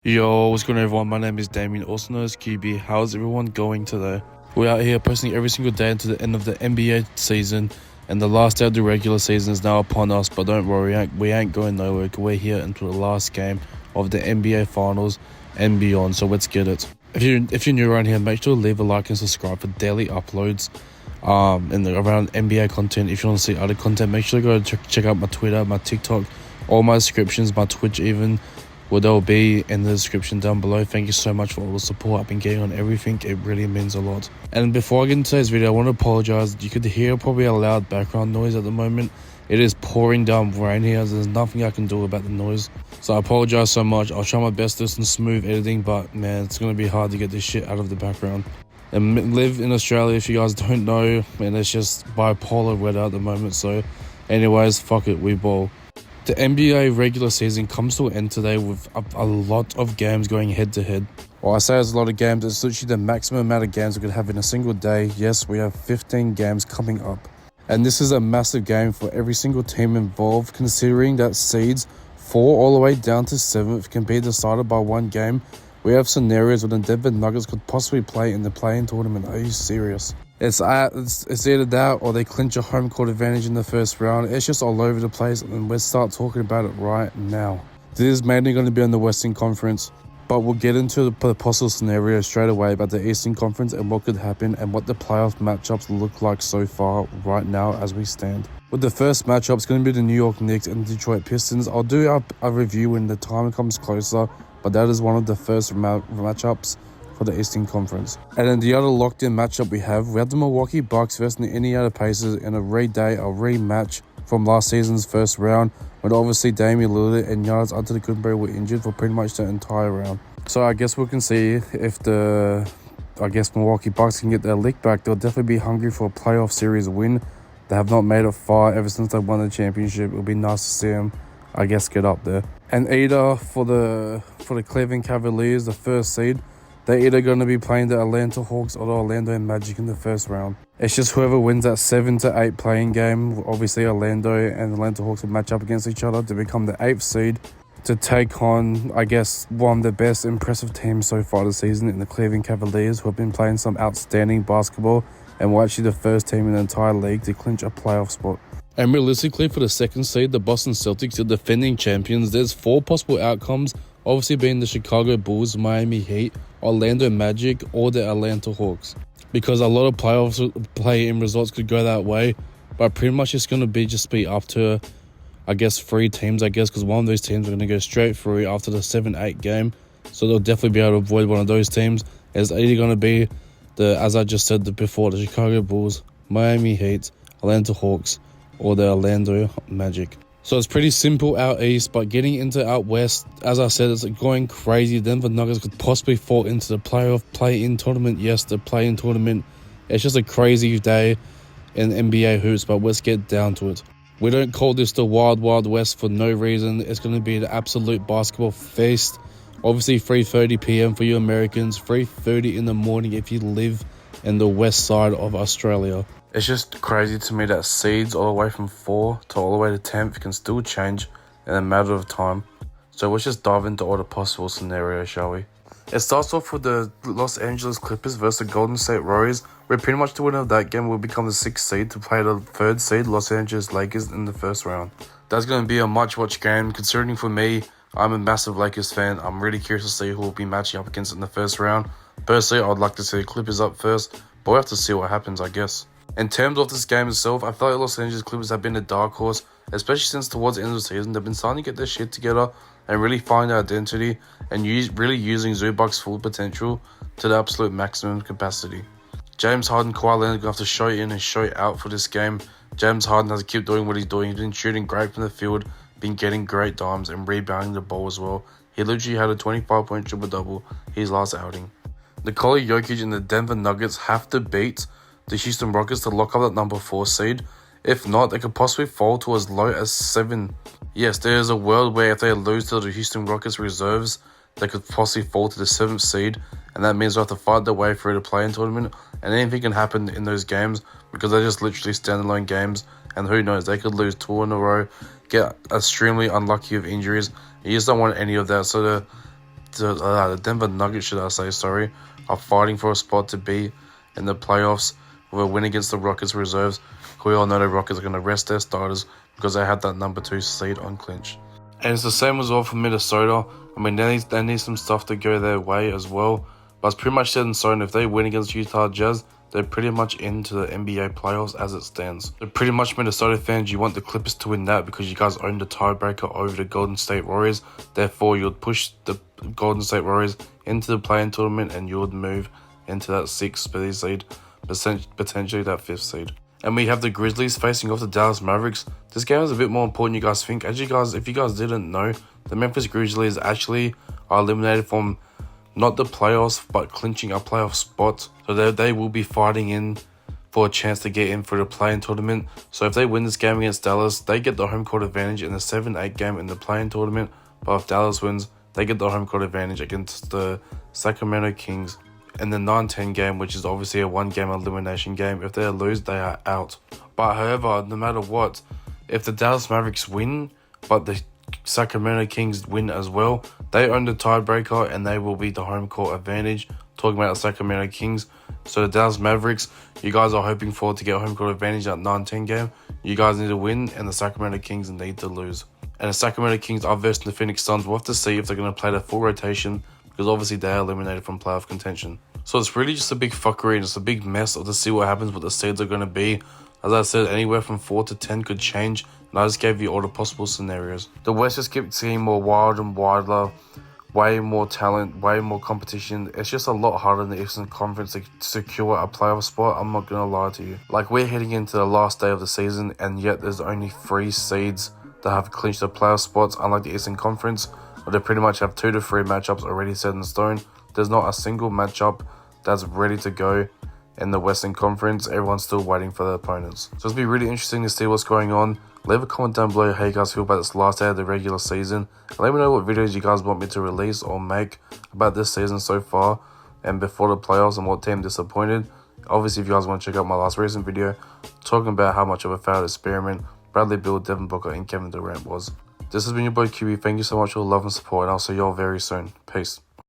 Yo, what's going on everyone? My name is Damien, also known as QB. How's everyone going today? We're out here posting every single day until the end of the NBA season, and the last day of the regular season is now upon us, but don't worry, we ain't going nowhere. We're here until the last game of the NBA Finals and beyond, so let's get it. If you're new around here, make sure to leave a like and subscribe for daily uploads around NBA content. If you want to see other content, make sure to go check out my Twitter, my TikTok, all my descriptions, my Twitch even. Well, they'll be in the description down below. Thank you so much for all the support I've been getting on everything. It really means a lot. And before I get into today's video, I want to apologize. You could hear probably a loud background noise at the moment. It is pouring down rain here. There's nothing I can do about the noise. So I apologize so much. I'll try my best to do some smooth editing, but man, it's going to be hard to get this shit out of the background. And live in Australia, if you guys don't know, and it's just bipolar weather at the moment. So anyways, fuck it, we ball. The NBA regular season comes to an end today with a lot of games going head to head. Well, I say it's a lot of games, it's literally the maximum amount of games we could have in a single day. Yes, we have 15 games coming up. And this is a massive game for every single team involved, considering that seeds 4 all the way down to 7th can be decided by one game. We have scenarios where the Denver Nuggets could possibly play in the play-in tournament. Are you serious? It's either that or they clinch a home court advantage in the first round. It's just all over the place, and let's start talking about it right now. This is mainly going to be on the Western Conference, but we'll get into the possible scenario straight away about the Eastern Conference and what could happen and what the playoff matchups look like so far right now as we stand. With the first matchup, it's going to be the New York Knicks and the Detroit Pistons. I'll do a review when the time comes closer, but that is one of the first matchups for the Eastern Conference. And then the other locked-in matchup we have the Milwaukee Bucks versus the Indiana Pacers in a rematch from last season's first round, when obviously Damian Lillard and Giannis Antetokounmpo were injured for pretty much the entire round. So I guess we can see if Milwaukee Bucks can get their lick back. They'll definitely be hungry for a playoff series win. They have not made it far ever since they won the championship. It'll be nice to see them, get up there. And either for the Cleveland Cavaliers, the first seed, they're either going to be playing the Atlanta Hawks or the Orlando Magic in the first round. It's just whoever wins that 7 to 8 playing game. Obviously, Orlando and Atlanta Hawks will match up against each other to become the 8th seed to take on, one of the best impressive teams so far this season in the Cleveland Cavaliers, who have been playing some outstanding basketball and were actually the first team in the entire league to clinch a playoff spot. And realistically, for the second seed, the Boston Celtics, the defending champions, there's 4 possible outcomes, obviously being the Chicago Bulls, Miami Heat, Orlando Magic, or the Atlanta Hawks. Because a lot of play-in results could go that way, but pretty much it's going to be up to, 3 teams, because one of those teams are going to go straight through after the 7-8 game, so they'll definitely be able to avoid one of those teams. It's either going to be, as I just said before, the Chicago Bulls, Miami Heat, Atlanta Hawks, or the Orlando Magic. So it's pretty simple out east, but getting into out west, as I said, it's going crazy. Denver Nuggets could possibly fall into the play-in tournament. Yes, the play-in tournament. It's just a crazy day in NBA hoops, but let's get down to it. We don't call this the Wild Wild West for no reason. It's going to be the absolute basketball feast. Obviously, 3:30 p.m. for you Americans, 3:30 in the morning if you live in the west side of Australia. It's just crazy to me that seeds all the way from 4 to all the way to 10th can still change in a matter of time. So let's just dive into all the possible scenarios, shall we? It starts off with the Los Angeles Clippers versus the Golden State Warriors, where pretty much the winner of that game will become the 6th seed to play the 3rd seed Los Angeles Lakers in the first round. That's going to be a much-watched game, considering for me, I'm a massive Lakers fan. I'm really curious to see who will be matching up against in the first round. Personally, I'd like to see the Clippers up first, but we'll have to see what happens, I guess. In terms of this game itself, I feel like Los Angeles Clippers have been a dark horse, especially since towards the end of the season. They've been starting to get their shit together and really find their identity and really using Zubac's full potential to the absolute maximum capacity. James Harden, Kawhi Leonard are going to have to show in and show out for this game. James Harden has to keep doing what he's doing. He's been shooting great from the field, been getting great dimes and rebounding the ball as well. He literally had a 25-point triple-double his last outing. Nikola Jokic and the Denver Nuggets have to beat the Houston Rockets to lock up that number 4 seed. If not, they could possibly fall to as low as 7. Yes, there is a world where if they lose to the Houston Rockets reserves, they could possibly fall to the 7th seed, and that means they have to fight their way through the play-in tournament, and anything can happen in those games because they're just literally standalone games, and who knows, they could lose 2 in a row, get extremely unlucky with injuries. You just don't want any of that, so the Denver Nuggets, should I say, sorry, are fighting for a spot to be in the playoffs with a win against the Rockets reserves. We all know the Rockets are going to rest their starters because they have that number 2 seed on clinch. And it's the same as well for Minnesota. I mean, they need some stuff to go their way as well. But it's pretty much set in stone. If they win against Utah Jazz, they're pretty much into the NBA playoffs as it stands. So pretty much Minnesota fans, you want the Clippers to win that because you guys own the tiebreaker over the Golden State Warriors. Therefore, you would push the Golden State Warriors into the play-in tournament and you would move into that 6th seed, potentially that 5th seed. And we have the Grizzlies facing off the Dallas Mavericks. This game is a bit more important you guys think. If you guys didn't know, the Memphis Grizzlies actually are eliminated from not the playoffs, but clinching a playoff spot. So they will be fighting in for a chance to get in for the play-in tournament. So if they win this game against Dallas, they get the home court advantage in the 7-8 game in the play-in tournament. But if Dallas wins, they get the home court advantage against the Sacramento Kings in the 9-10 game, which is obviously a 1-game elimination game. If they lose, they are out. But however, no matter what, if the Dallas Mavericks win, but the Sacramento Kings win as well, they own the tiebreaker and they will be the home court advantage. Talking about the Sacramento Kings. So the Dallas Mavericks, you guys are hoping for to get a home court advantage at 9-10 game. You guys need to win and the Sacramento Kings need to lose. And the Sacramento Kings are versus the Phoenix Suns. We'll have to see if they're going to play the full rotation because obviously they are eliminated from playoff contention. So it's really just a big fuckery and it's a big mess to see what happens, what the seeds are going to be. As I said, anywhere from 4 to 10 could change, and I just gave you all the possible scenarios. The West just keeps getting more wild and wilder, way more talent, way more competition. It's just a lot harder in the Eastern Conference to secure a playoff spot, I'm not going to lie to you. Like, we're heading into the last day of the season, and yet there's only 3 seeds that have clinched the playoff spots, unlike the Eastern Conference, where they pretty much have 2 to 3 matchups already set in stone. There's not a single matchup that's ready to go in the Western Conference. Everyone's still waiting for their opponents. So it'll be really interesting to see what's going on. Leave a comment down below how you guys feel about this last day of the regular season. And let me know what videos you guys want me to release or make about this season so far and before the playoffs and what team disappointed. Obviously, if you guys want to check out my last recent video talking about how much of a failed experiment Bradley Beal, Devin Booker, and Kevin Durant was. This has been your boy QB. Thank you so much for the love and support, and I'll see y'all very soon. Peace.